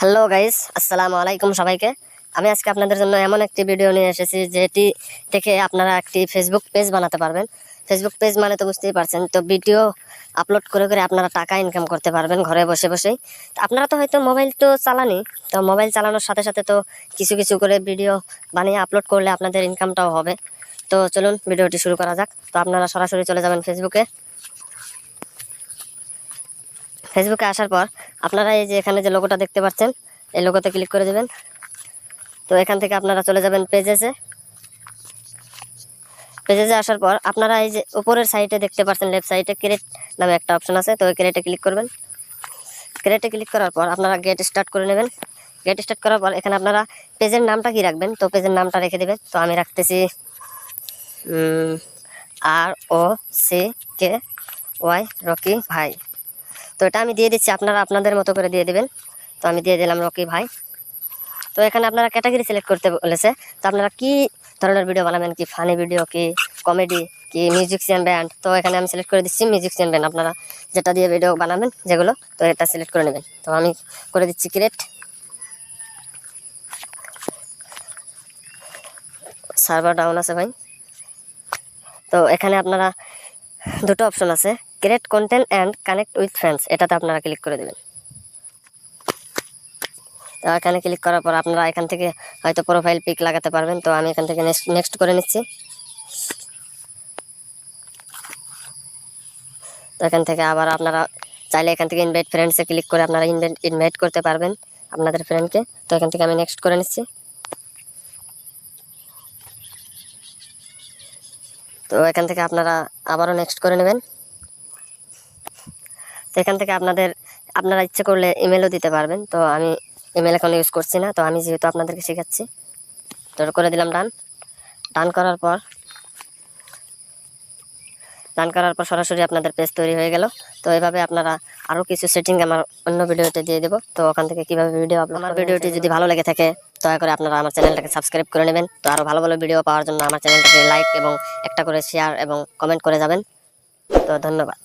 Hello guys, আসসালামু আলাইকুম সবাইকে। আমি আজকে আপনাদের জন্য এমন একটি ভিডিও নিয়ে এসেছি যেটি থেকে আপনারা একটি ফেসবুক পেজ বানাতে পারবেন। ফেসবুক পেজ মানে তো বুঝতেই পারছেন, তো ভিডিও আপলোড করে করে আপনারা টাকা ইনকাম করতে পারবেন ঘরে বসে বসেই। আপনারা তো হয়তো মোবাইল তো চালানি, তো মোবাইল চালানোর সাথে সাথে তো কিছু কিছু করে ভিডিও বানিয়ে আপলোড করলে আপনাদের ইনকামটাও হবে। তো চলুন ভিডিওটি শুরু করা যাক। তো আপনারা সরাসরি চলে যাবেন ফেসবুকে। ফেসবুকে আসার পর আপনারা এই যে এখানে যে লোগোটা দেখতে পাচ্ছেন, এই লোগোতে ক্লিক করে দেবেন। তো এখান থেকে আপনারা চলে যাবেন পেজেসে। পেজেসে আসার পর আপনারা এই যে উপরের সাইডে দেখতে পাচ্ছেন, লেফট সাইডে ক্রিয়েট নামে একটা অপশন আছে, তো ওই ক্রিয়েটে ক্লিক করবেন। ক্রিয়েটে ক্লিক করার পর আপনারা গেট স্টার্ট করে নেবেন। গেট স্টার্ট করার পর এখানে আপনারা পেজের নামটা কি রাখবেন, তো পেজের নামটা রেখে দেবেন। তো আমি রাখতেছি ROCKY রকি ভাই। তো এটা আমি দিয়ে দিচ্ছি, আপনারা আপনাদের মতো করে দিয়ে দেবেন। তো আমি দিয়ে দিলাম রকি ভাই। তো এখানে আপনারা ক্যাটাগরি সিলেক্ট করতে বলেছে, তো আপনারা কি ধরনের ভিডিও বানাবেন, কি ফানি ভিডিও, কি কমেডি, কি মিউজিশিয়ান ব্যান্ড। তো এখানে আমি সিলেক্ট করে দিচ্ছি মিউজিশিয়ান ব্যান্ড। আপনারা যেটা দিয়ে ভিডিও বানাবেন যেগুলো, তো এটা সিলেক্ট করে নেবেন। তো আমি করে দিচ্ছি ক্রিয়েট। সার্ভার ডাউন আছে ভাই। তো এখানে আপনারা দুটো অপশন আছে, create content and connect with friends, এটাতে আপনারা ক্লিক করে দেবেন। তো এখানে ক্লিক করার পর আপনারা এখান থেকে হয়তো প্রোফাইল পিক লাগাতে পারবেন। তো আমি এখান থেকে নেক্সট করে নিচ্ছি। তো এখান থেকে আবার আপনারা চাইলে এখান থেকে ইনভাইট ফ্রেন্ডসে ক্লিক করে আপনারা ইনভাইট করতে পারবেন আপনাদের ফ্রেন্ডকে। তো এখান থেকে আমি নেক্সট করে নিচ্ছি। তো এখান থেকে আপনারা আবারও নেক্সট করে নেবেন। তো এখান থেকে আপনারা ইচ্ছে করলে ইমেলও দিতে পারবেন। তো আমি ইমেল এখন ইউজ করছি না, তো আমি যেহেতু আপনাদেরকে শেখাচ্ছি, তো করে দিলাম ডান। ডান করার পর সরাসরি আপনাদের পেজ তৈরি হয়ে গেল। তো এভাবে আপনারা আরও কিছু সেটিং আমার অন্য ভিডিওতে দিয়ে দেবো। তো ওখান থেকে কীভাবে ভিডিও আপলোড, আমার ভিডিওটি যদি ভালো লেগে থাকে দয়া করে আপনারা আমার চ্যানেলটাকে সাবস্ক্রাইব করে নেবেন। তো আরও ভালো ভালো ভিডিও পাওয়ার জন্য আমার চ্যানেলটাকে লাইক এবং একটা করে শেয়ার এবং কমেন্ট করে যাবেন। তো ধন্যবাদ।